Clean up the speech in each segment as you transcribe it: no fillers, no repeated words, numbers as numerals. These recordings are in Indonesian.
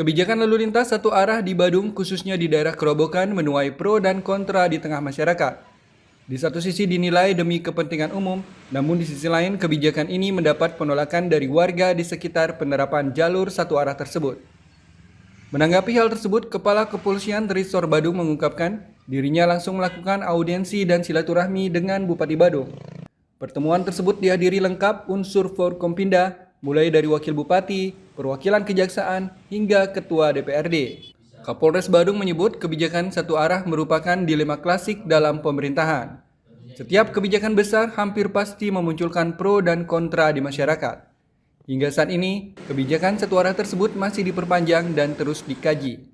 Kebijakan lalu lintas satu arah di Badung, khususnya di daerah Kerobokan, menuai pro dan kontra di tengah masyarakat. Di satu sisi dinilai demi kepentingan umum, namun di sisi lain kebijakan ini mendapat penolakan dari warga di sekitar penerapan jalur satu arah tersebut. Menanggapi hal tersebut, Kepala Kepolisian Resor Badung mengungkapkan dirinya langsung melakukan audiensi dan silaturahmi dengan Bupati Badung. Pertemuan tersebut dihadiri lengkap unsur Forkompinda, mulai dari Wakil Bupati, perwakilan Kejaksaan, hingga Ketua DPRD. Kapolres Badung menyebut kebijakan satu arah merupakan dilema klasik dalam pemerintahan. Setiap kebijakan besar hampir pasti memunculkan pro dan kontra di masyarakat. Hingga saat ini, kebijakan satu arah tersebut masih diperpanjang dan terus dikaji.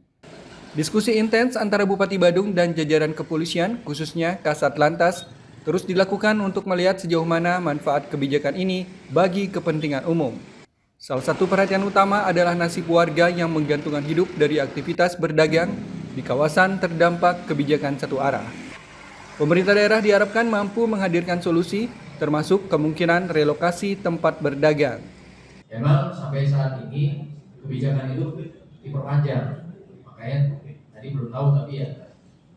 Diskusi intens antara Bupati Badung dan jajaran kepolisian, khususnya Kasat Lantas, terus dilakukan untuk melihat sejauh mana manfaat kebijakan ini bagi kepentingan umum. Salah satu perhatian utama adalah nasib warga yang menggantungkan hidup dari aktivitas berdagang di kawasan terdampak kebijakan satu arah. Pemerintah daerah diharapkan mampu menghadirkan solusi, termasuk kemungkinan relokasi tempat berdagang. Memang sampai saat ini kebijakan itu diperpanjang, makanya tadi belum tahu tapi ya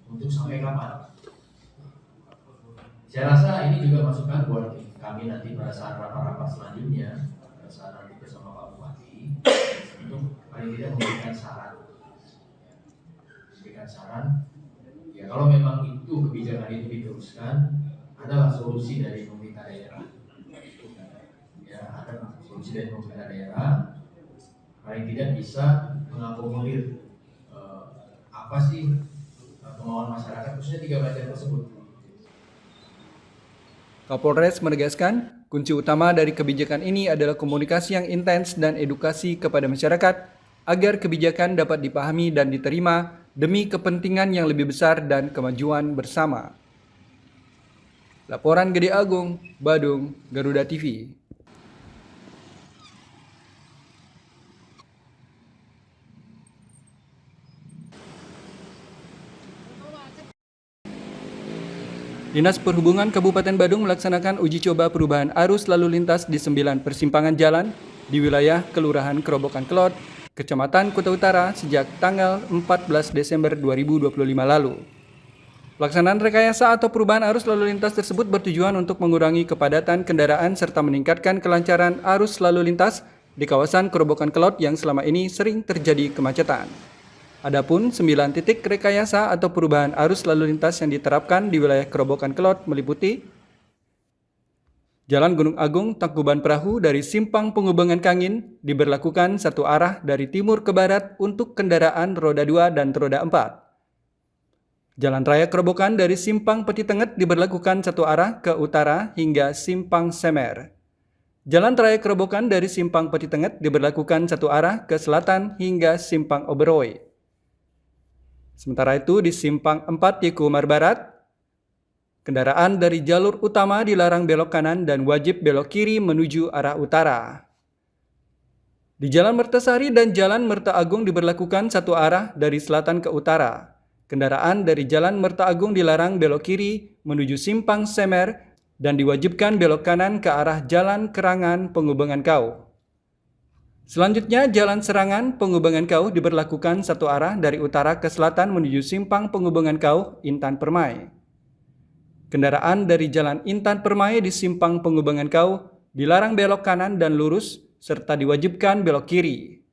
untuk sampai kapan. Saya rasa ini juga masukan buat kami nanti pada saat rapat-rapat selanjutnya, pada saat nanti bersama Pak Bupati, untuk paling tidak memberikan saran. Ya kalau memang itu kebijakan itu diteruskan, adalah solusi dari pemerintah daerah. Ya ada solusi dari pemerintah daerah, paling tidak bisa mengakomodir apa sih kemauan masyarakat, khususnya 3 bagian tersebut. Kapolres menegaskan, kunci utama dari kebijakan ini adalah komunikasi yang intens dan edukasi kepada masyarakat agar kebijakan dapat dipahami dan diterima demi kepentingan yang lebih besar dan kemajuan bersama. Laporan Gede Agung, Badung, Garuda TV. Dinas Perhubungan Kabupaten Badung melaksanakan uji coba perubahan arus lalu lintas di 9 persimpangan jalan di wilayah Kelurahan Kerobokan Kelot, Kecamatan Kuta Utara sejak tanggal 14 Desember 2025 lalu. Pelaksanaan rekayasa atau perubahan arus lalu lintas tersebut bertujuan untuk mengurangi kepadatan kendaraan serta meningkatkan kelancaran arus lalu lintas di kawasan Kerobokan Kelot yang selama ini sering terjadi kemacetan. Adapun 9 titik rekayasa atau perubahan arus lalu lintas yang diterapkan di wilayah Kerobokan Kelot meliputi Jalan Gunung Agung Tangkuban Perahu dari Simpang Penghubungan Kangin diberlakukan satu arah dari timur ke barat untuk kendaraan roda 2 dan roda 4. Jalan Raya Kerobokan dari Simpang Peti Tenget diberlakukan satu arah ke utara hingga Simpang Semer. Jalan Raya Kerobokan dari Simpang Peti Tenget diberlakukan satu arah ke selatan hingga Simpang Oberoi. Sementara itu di Simpang 4 Yekumar Barat, kendaraan dari jalur utama dilarang belok kanan dan wajib belok kiri menuju arah utara. Di Jalan Mertasari dan Jalan Merta Agung diberlakukan satu arah dari selatan ke utara. Kendaraan dari Jalan Merta Agung dilarang belok kiri menuju Simpang Semer dan diwajibkan belok kanan ke arah Jalan Kerangan Penghubungan Kau. Selanjutnya, Jalan Serangan Penghubungan Kau diberlakukan satu arah dari utara ke selatan menuju Simpang Penghubungan Kau, Intan Permai. Kendaraan dari Jalan Intan Permai di Simpang Penghubungan Kau dilarang belok kanan dan lurus, serta diwajibkan belok kiri.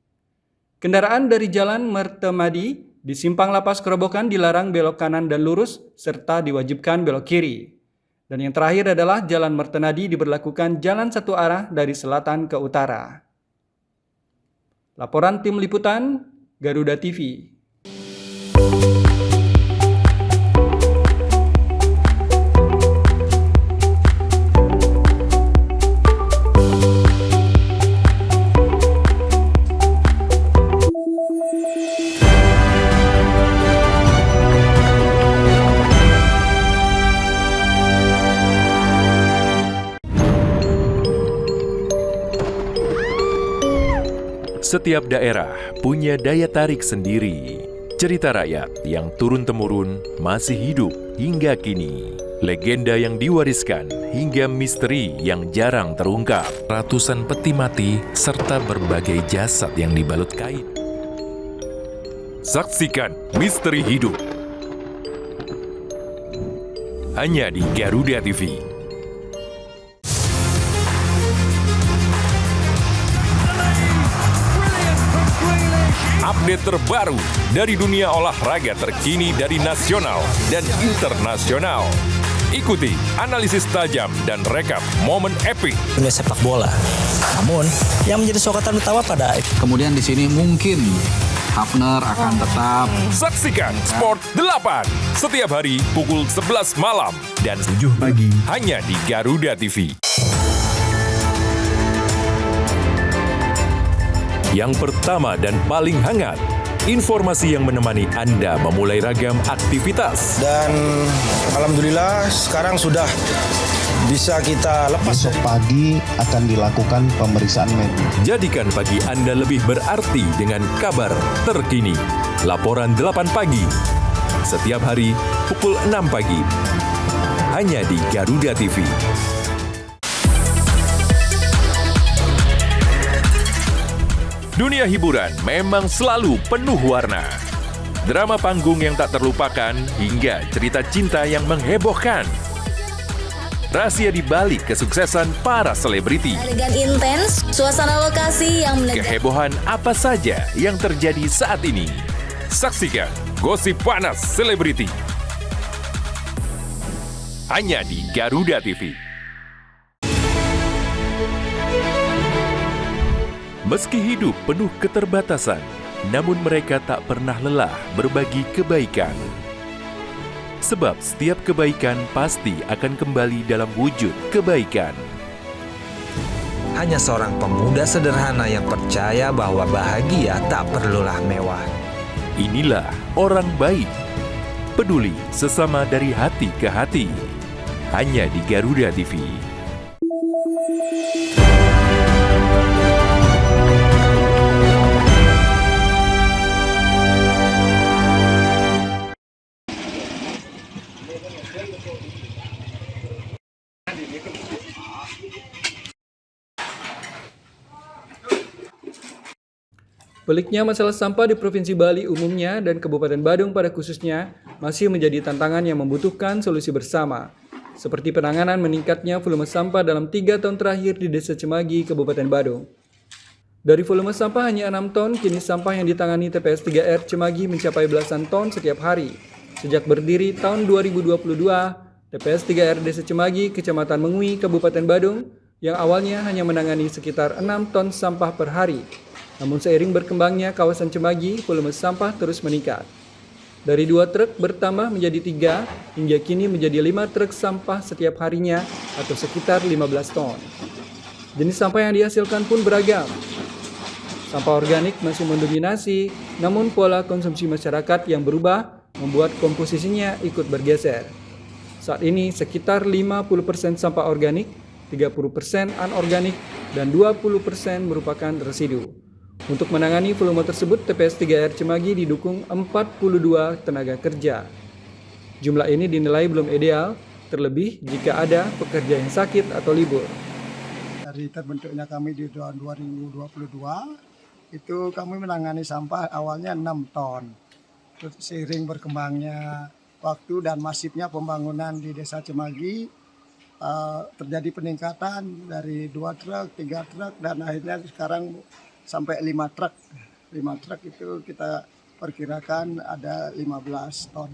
Kendaraan dari Jalan Mertemadi Di simpang lapas Kerobokan dilarang belok kanan dan lurus, serta diwajibkan belok kiri. Dan yang terakhir adalah Jalan Mertenadi diberlakukan jalan satu arah dari selatan ke utara. Laporan Tim Liputan, Garuda TV. Setiap daerah punya daya tarik sendiri. Cerita rakyat yang turun-temurun masih hidup hingga kini. Legenda yang diwariskan hingga misteri yang jarang terungkap. Ratusan peti mati serta berbagai jasad yang dibalut kain. Saksikan misteri hidup. Hanya di Garuda TV. Update terbaru dari dunia olahraga terkini dari nasional dan internasional. Ikuti analisis tajam dan rekap momen epik dunia sepak bola. Namun, yang menjadi sorotan utama pada kemudian di sini mungkin Hafner akan tetap. Saksikan Sport 8 setiap hari pukul 11 malam dan 7 pagi hanya di Garuda TV. Yang pertama dan paling hangat, informasi yang menemani Anda memulai ragam aktivitas. dan alhamdulillah sekarang sudah bisa kita lepas. Besok pagi akan dilakukan pemeriksaan medis. Jadikan pagi Anda lebih berarti dengan kabar terkini. Laporan 8 pagi. Setiap hari pukul 6 pagi. Hanya di Garuda TV. Dunia hiburan memang selalu penuh warna. Drama panggung yang tak terlupakan hingga cerita cinta yang menghebohkan. Rahasia di balik kesuksesan para selebriti. Adegan intens, suasana lokasi yang menegangkan. Kehebohan apa saja yang terjadi saat ini. Saksikan Gosip Panas Selebriti. Hanya di Garuda TV. Meski hidup penuh keterbatasan, namun mereka tak pernah lelah berbagi kebaikan. Sebab setiap kebaikan pasti akan kembali dalam wujud kebaikan. Hanya seorang pemuda sederhana yang percaya bahwa bahagia tak perlulah mewah. Inilah orang baik, peduli sesama dari hati ke hati. Hanya di Garuda TV. Peliknya masalah sampah di Provinsi Bali umumnya dan Kabupaten Badung pada khususnya masih menjadi tantangan yang membutuhkan solusi bersama. Seperti penanganan meningkatnya volume sampah dalam 3 tahun terakhir di Desa Cemagi, Kabupaten Badung. Dari volume sampah hanya 6 ton, kini sampah yang ditangani TPS 3R Cemagi mencapai belasan ton setiap hari. Sejak berdiri tahun 2022, TPS 3R Desa Cemagi, Kecamatan Mengui, Kabupaten Badung, yang awalnya hanya menangani sekitar 6 ton sampah per hari. Namun seiring berkembangnya kawasan Cemagi, volume sampah terus meningkat. Dari 2 truk bertambah menjadi 3, hingga kini menjadi 5 truk sampah setiap harinya atau sekitar 15 ton. Jenis sampah yang dihasilkan pun beragam. Sampah organik masih mendominasi, namun pola konsumsi masyarakat yang berubah membuat komposisinya ikut bergeser. Saat ini sekitar 50% sampah organik, 30% anorganik, dan 20% merupakan residu. Untuk menangani volume tersebut, TPS 3R Cemagi didukung 42 tenaga kerja. Jumlah ini dinilai belum ideal, terlebih jika ada pekerja yang sakit atau libur. Dari terbentuknya kami di tahun 2022, itu kami menangani sampah awalnya 6 ton. Terus seiring berkembangnya waktu dan masifnya pembangunan di Desa Cemagi, terjadi peningkatan dari 2 truk, 3 truk, dan akhirnya sekarang sampai 5 truk. 5 truk itu kita perkirakan ada 15 ton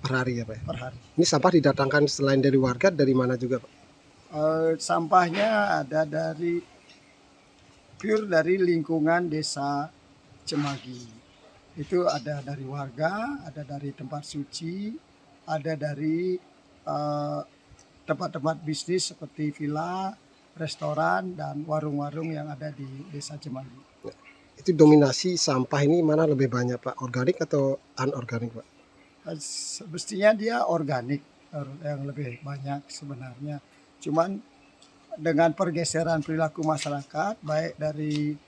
Per hari ya Pak? per hari. Ini sampah didatangkan selain dari warga, dari mana juga Pak? Sampahnya ada pure dari lingkungan desa Cemagi. Itu ada dari warga, ada dari tempat suci, ada dari tempat-tempat bisnis seperti villa, restoran, dan warung-warung yang ada di desa Cemagi. Itu dominasi sampah ini mana lebih banyak Pak? Organik atau anorganik Pak? Semestinya dia organik yang lebih banyak sebenarnya. Cuman dengan pergeseran perilaku masyarakat, baik dari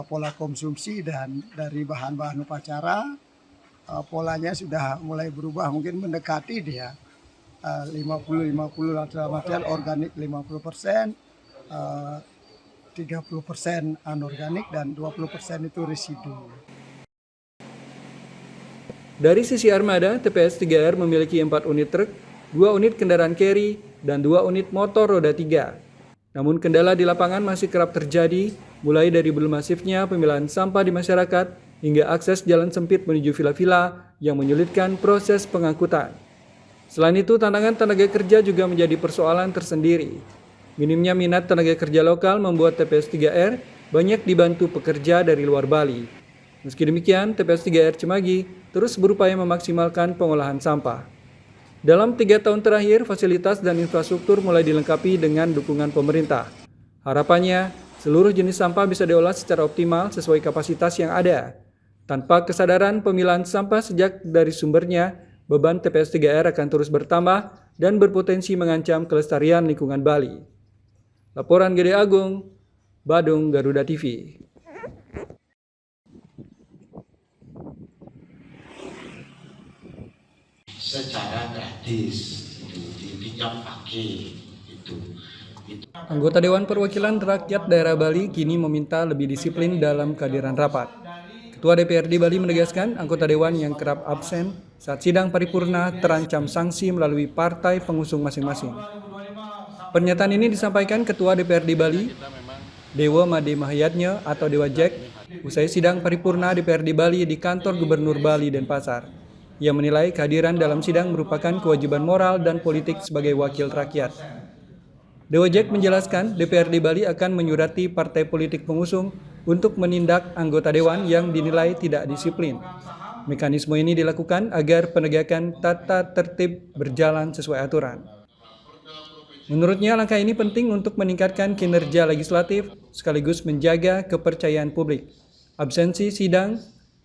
pola konsumsi dan dari bahan-bahan upacara, polanya sudah mulai berubah, mungkin mendekati dia 50-50 dalam artian organik 50%, 30% anorganik, dan 20% itu residu. Dari sisi armada, TPS 3R memiliki 4 unit truk, 2 unit kendaraan carry, dan 2 unit motor roda 3. Namun kendala di lapangan masih kerap terjadi, mulai dari belum masifnya pemilahan sampah di masyarakat hingga akses jalan sempit menuju villa-villa yang menyulitkan proses pengangkutan. Selain itu, tantangan tenaga kerja juga menjadi persoalan tersendiri. Minimnya minat tenaga kerja lokal membuat TPS 3R banyak dibantu pekerja dari luar Bali. Meski demikian, TPS 3R Cemagi terus berupaya memaksimalkan pengolahan sampah. Dalam 3 tahun terakhir, fasilitas dan infrastruktur mulai dilengkapi dengan dukungan pemerintah. Harapannya, seluruh jenis sampah bisa diolah secara optimal sesuai kapasitas yang ada. Tanpa kesadaran pemilahan sampah sejak dari sumbernya, beban TPS 3R akan terus bertambah dan berpotensi mengancam kelestarian lingkungan Bali. Laporan Gede Agung, Badung, Garuda TV. Secara gratis dipinjam pakai itu. Anggota Dewan Perwakilan Rakyat Daerah Bali kini meminta lebih disiplin dalam kehadiran rapat. Ketua DPRD Bali menegaskan anggota dewan yang kerap absen saat sidang paripurna terancam sanksi melalui partai pengusung masing-masing. Pernyataan ini disampaikan Ketua DPRD Bali, Dewa Made Mahyatnya atau Dewa Jack, usai sidang paripurna DPRD Bali di kantor Gubernur Bali Denpasar. Ia menilai kehadiran dalam sidang merupakan kewajiban moral dan politik sebagai wakil rakyat. Dewa Jack menjelaskan DPRD Bali akan menyurati partai politik pengusung untuk menindak anggota dewan yang dinilai tidak disiplin. Mekanisme ini dilakukan agar penegakan tata tertib berjalan sesuai aturan. Menurutnya langkah ini penting untuk meningkatkan kinerja legislatif sekaligus menjaga kepercayaan publik. Absensi sidang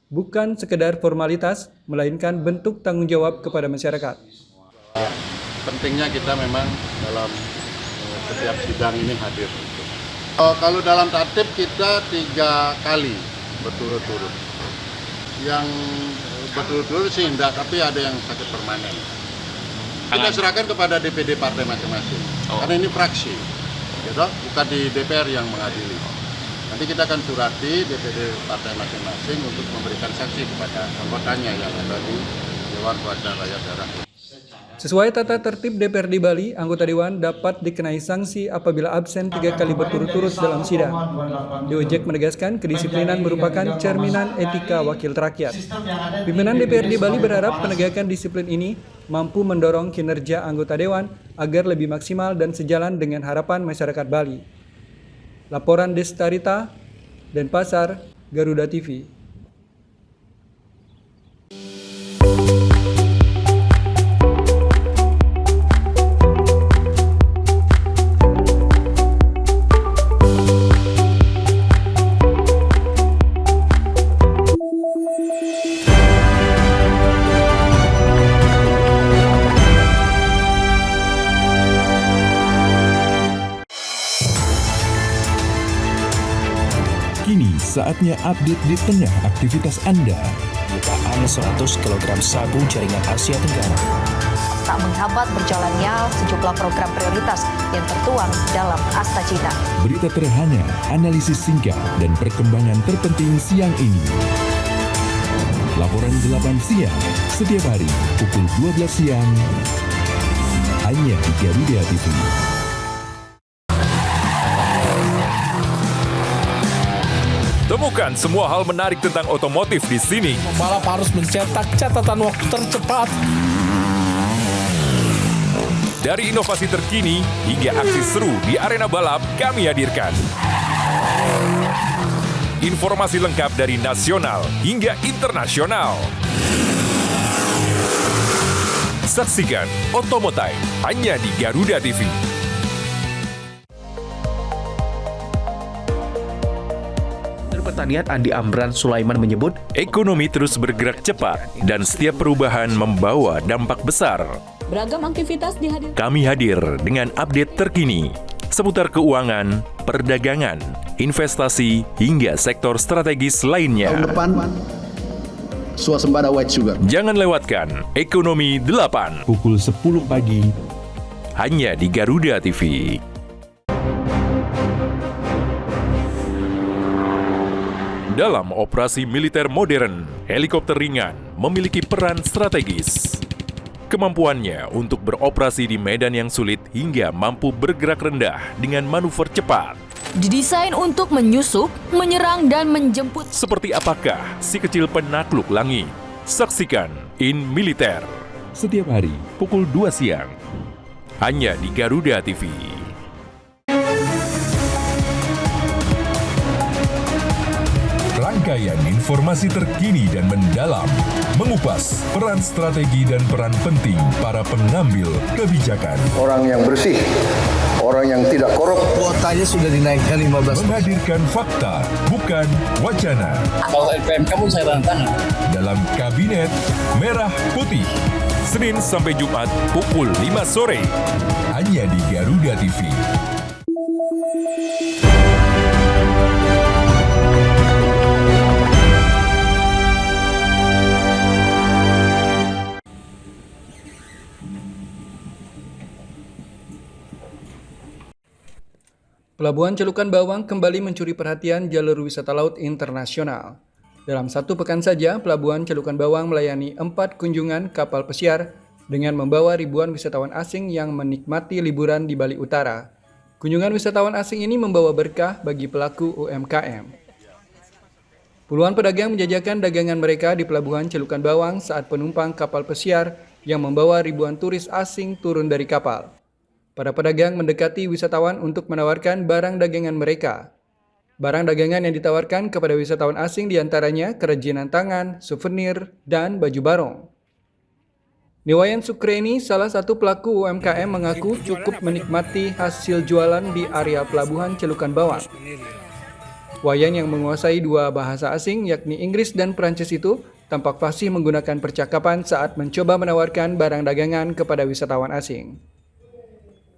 bukan sekedar formalitas, melainkan bentuk tanggung jawab kepada masyarakat. Pentingnya kita memang dalam setiap sidang ini hadir. Kalau dalam tatip kita 3 kali berturut-turut. Yang berturut-turut sih enggak, tapi ada yang sakit permanen. Kita serahkan kepada DPD partai masing-masing. Karena ini fraksi, gitu? Bukan di DPR yang mengadili. Nanti kita akan surati DPD partai masing-masing untuk memberikan sanksi kepada anggotanya yang ada di Dewan Perwakilan Rakyat Daerah. Sesuai tata tertib DPRD Bali, anggota dewan dapat dikenai sanksi apabila absen 3 kali berturut-turut dalam sidang. Dewa Jack menegaskan kedisiplinan merupakan cerminan etika wakil rakyat. Pimpinan DPRD Bali berharap penegakan disiplin ini mampu mendorong kinerja anggota dewan agar lebih maksimal dan sejalan dengan harapan masyarakat Bali. Laporan Destarita, Denpasar, Garuda TV. Kini saatnya update di tengah aktivitas Anda. Jutaan 100 kg sabu jaringan Asia Tenggara. Tak menghambat berjalannya sejumlah program prioritas yang tertuang dalam Asta Cita. Berita terhangat, analisis singkat, dan perkembangan terpenting siang ini. Laporan 8 siang, setiap hari pukul 12 siang, hanya di Garuda TV. Temukan semua hal menarik tentang otomotif di sini. Pembalap harus mencetak catatan waktu tercepat. Dari inovasi terkini hingga aksi seru di arena balap, kami hadirkan. Informasi lengkap dari nasional hingga internasional. Saksikan Otomotive hanya di Garuda TV. Pertanian Andi Amran Sulaiman menyebut, ekonomi terus bergerak cepat dan setiap perubahan membawa dampak besar. Beragam aktivitas dihadirkan. Kami hadir dengan update terkini seputar keuangan, perdagangan, investasi, hingga sektor strategis lainnya. Tahun depan, swasembada white sugar. Jangan lewatkan Ekonomi 8 pukul 10 pagi hanya di Garuda TV. Dalam operasi militer modern, helikopter ringan memiliki peran strategis. Kemampuannya untuk beroperasi di medan yang sulit hingga mampu bergerak rendah dengan manuver cepat. Didesain untuk menyusup, menyerang, dan menjemput. Seperti apakah si kecil penakluk langit? Saksikan In Militer setiap hari pukul 2 siang hanya di Garuda TV. Rangkaian informasi terkini dan mendalam, mengupas peran strategi dan peran penting para pengambil kebijakan. Orang yang bersih, orang yang tidak korup. Kuotanya sudah dinaikkan 15%. Menghadirkan fakta, bukan wacana. kalau LPM kamu saya tangan. Dalam Kabinet Merah Putih, Senin sampai Jumat pukul 5 sore, hanya di Garuda TV. Pelabuhan Celukan Bawang kembali mencuri perhatian jalur wisata laut internasional. Dalam satu pekan saja, Pelabuhan Celukan Bawang melayani 4 kunjungan kapal pesiar dengan membawa ribuan wisatawan asing yang menikmati liburan di Bali Utara. Kunjungan wisatawan asing ini membawa berkah bagi pelaku UMKM. Puluhan pedagang menjajakan dagangan mereka di Pelabuhan Celukan Bawang saat penumpang kapal pesiar yang membawa ribuan turis asing turun dari kapal. Para pedagang mendekati wisatawan untuk menawarkan barang dagangan mereka. Barang dagangan yang ditawarkan kepada wisatawan asing diantaranya kerajinan tangan, souvenir, dan baju barong. Niwayan Sukreni, salah satu pelaku UMKM, mengaku cukup menikmati hasil jualan di area Pelabuhan Celukan Bawang. Wayan yang menguasai 2 bahasa asing yakni Inggris dan Prancis itu tampak fasih menggunakan percakapan saat mencoba menawarkan barang dagangan kepada wisatawan asing.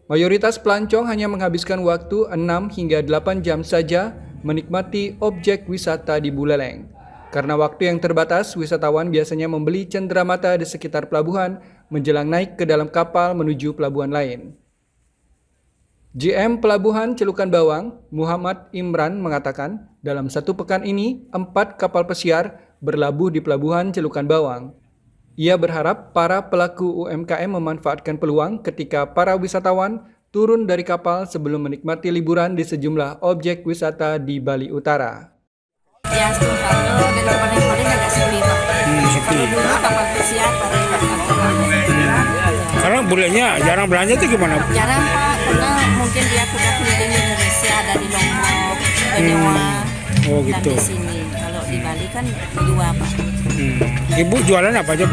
Mayoritas pelancong hanya menghabiskan waktu 6 hingga 8 jam saja menikmati objek wisata di Buleleng. Karena waktu yang terbatas, wisatawan biasanya membeli cenderamata di sekitar pelabuhan menjelang naik ke dalam kapal menuju pelabuhan lain. GM Pelabuhan Celukan Bawang, Muhammad Imran, mengatakan dalam satu pekan ini 4 kapal pesiar berlabuh di Pelabuhan Celukan Bawang. Ia berharap para pelaku UMKM memanfaatkan peluang ketika para wisatawan turun dari kapal sebelum menikmati liburan di sejumlah objek wisata di Bali Utara. Ya, kalau dari kemarin agak sepi, Pak. Kalau dulu kapal pesiar Sekarang bolehnya jarang belanja itu gimana? jarang, Pak, karena mungkin dia sudah keliling Indonesia dari Lombok, Banyuwangi, Oh dan gitu. di sini. Kalau di Bali kan 2, Pak. Ibu jualan apa aja?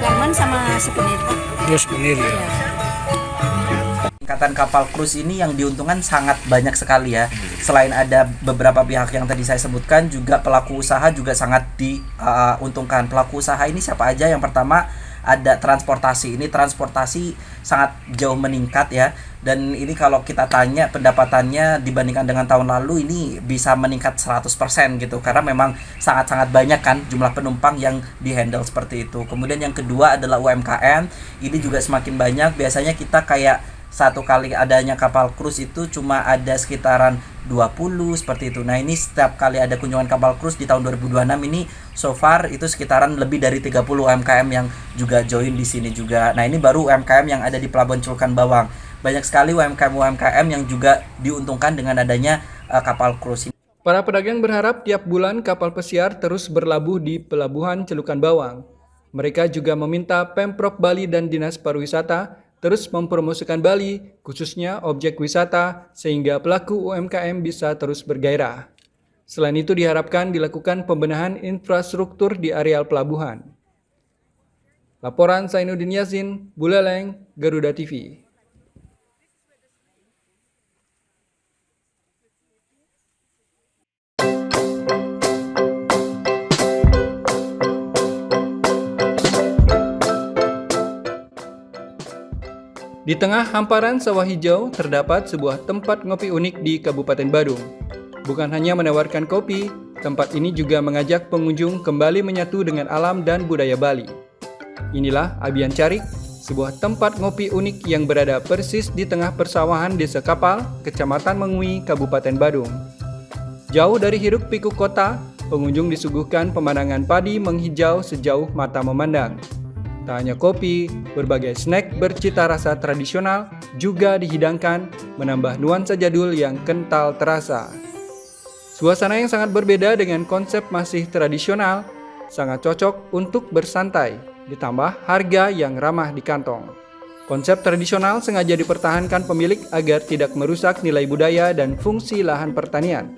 Garmen sama souvenir, Pak. Dia souvenir ya. Peningkatan kapal cruise ini yang diuntungkan sangat banyak sekali ya. Selain ada beberapa pihak yang tadi saya sebutkan, juga pelaku usaha juga sangat diuntungkan. Pelaku usaha ini siapa aja? Yang pertama ada transportasi. Ini transportasi sangat jauh meningkat ya. Dan ini kalau kita tanya pendapatannya dibandingkan dengan tahun lalu ini bisa meningkat 100% gitu. Karena memang sangat-sangat banyak kan jumlah penumpang yang dihandle seperti itu. Kemudian yang kedua adalah UMKM. Ini juga semakin banyak. Biasanya kita kayak satu kali adanya kapal cruise itu cuma ada sekitaran 20 seperti itu. Nah ini setiap kali ada kunjungan kapal cruise di tahun 2026 ini so far itu sekitaran lebih dari 30 UMKM yang juga join di sini juga. Nah ini baru UMKM yang ada di Pelabuhan Celukan Bawang. Banyak sekali UMKM yang juga diuntungkan dengan adanya kapal cruise ini. Para pedagang berharap tiap bulan kapal pesiar terus berlabuh di Pelabuhan Celukan Bawang. Mereka juga meminta Pemprov Bali dan Dinas Pariwisata terus mempromosikan Bali, khususnya objek wisata, sehingga pelaku UMKM bisa terus bergairah. Selain itu diharapkan dilakukan pembenahan infrastruktur di areal pelabuhan. Laporan Zainuddin Yazin, Buleleng, Garuda TV. Di tengah hamparan sawah hijau terdapat sebuah tempat ngopi unik di Kabupaten Badung. Bukan hanya menawarkan kopi, tempat ini juga mengajak pengunjung kembali menyatu dengan alam dan budaya Bali. Inilah Abian Carik, sebuah tempat ngopi unik yang berada persis di tengah persawahan Desa Kapal, Kecamatan Mengui, Kabupaten Badung. Jauh dari hiruk pikuk kota, pengunjung disuguhkan pemandangan padi menghijau sejauh mata memandang. Tak hanya kopi, berbagai snack bercita rasa tradisional juga dihidangkan, menambah nuansa jadul yang kental terasa. Suasana yang sangat berbeda dengan konsep masih tradisional, sangat cocok untuk bersantai, ditambah harga yang ramah di kantong. Konsep tradisional sengaja dipertahankan pemilik agar tidak merusak nilai budaya dan fungsi lahan pertanian.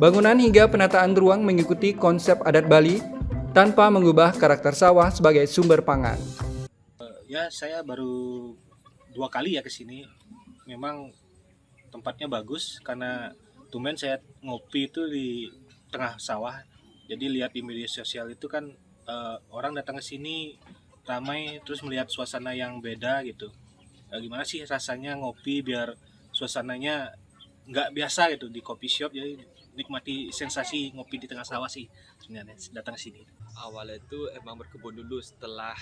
Bangunan hingga penataan ruang mengikuti konsep adat Bali, tanpa mengubah karakter sawah sebagai sumber pangan. Ya, saya baru 2 kali ya ke sini. Memang tempatnya bagus karena tumben saya ngopi itu di tengah sawah. Jadi lihat di media sosial itu kan orang datang ke sini ramai, terus melihat suasana yang beda gitu. Gimana sih rasanya ngopi biar suasananya nggak biasa gitu di coffee shop, jadi nikmati sensasi ngopi di tengah sawah sih sebenarnya datang ke sini. Awalnya itu emang berkebun dulu, setelah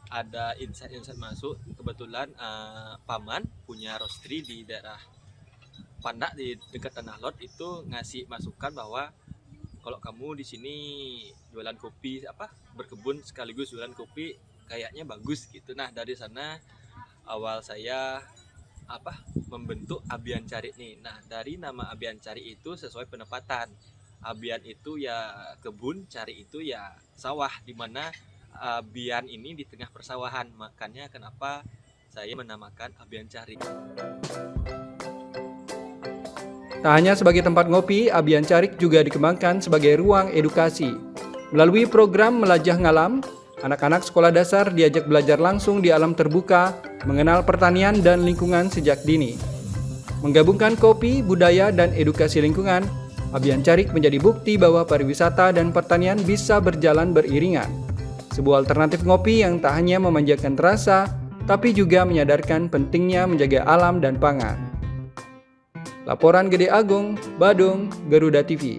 ada insight masuk, kebetulan paman punya roastery di daerah Pandak di dekat Tanah Lot itu ngasih masukan bahwa kalau kamu di sini jualan kopi berkebun sekaligus jualan kopi kayaknya bagus gitu. Nah dari sana awal saya membentuk Abian Carik nih. Nah dari nama Abian Carik itu sesuai penempatan. Abian itu ya kebun, Carik itu ya sawah, dimana Abian ini di tengah persawahan. Makanya kenapa saya menamakan Abian Carik. Tak hanya sebagai tempat ngopi, Abian Carik juga dikembangkan sebagai ruang edukasi. Melalui program Melajah Ngalam, anak-anak sekolah dasar diajak belajar langsung di alam terbuka, mengenal pertanian dan lingkungan sejak dini. Menggabungkan kopi, budaya, dan edukasi lingkungan, Abian Carik menjadi bukti bahwa pariwisata dan pertanian bisa berjalan beriringan. Sebuah alternatif ngopi yang tak hanya memanjakan rasa, tapi juga menyadarkan pentingnya menjaga alam dan pangan. Laporan Gede Agung, Badung, Garuda TV.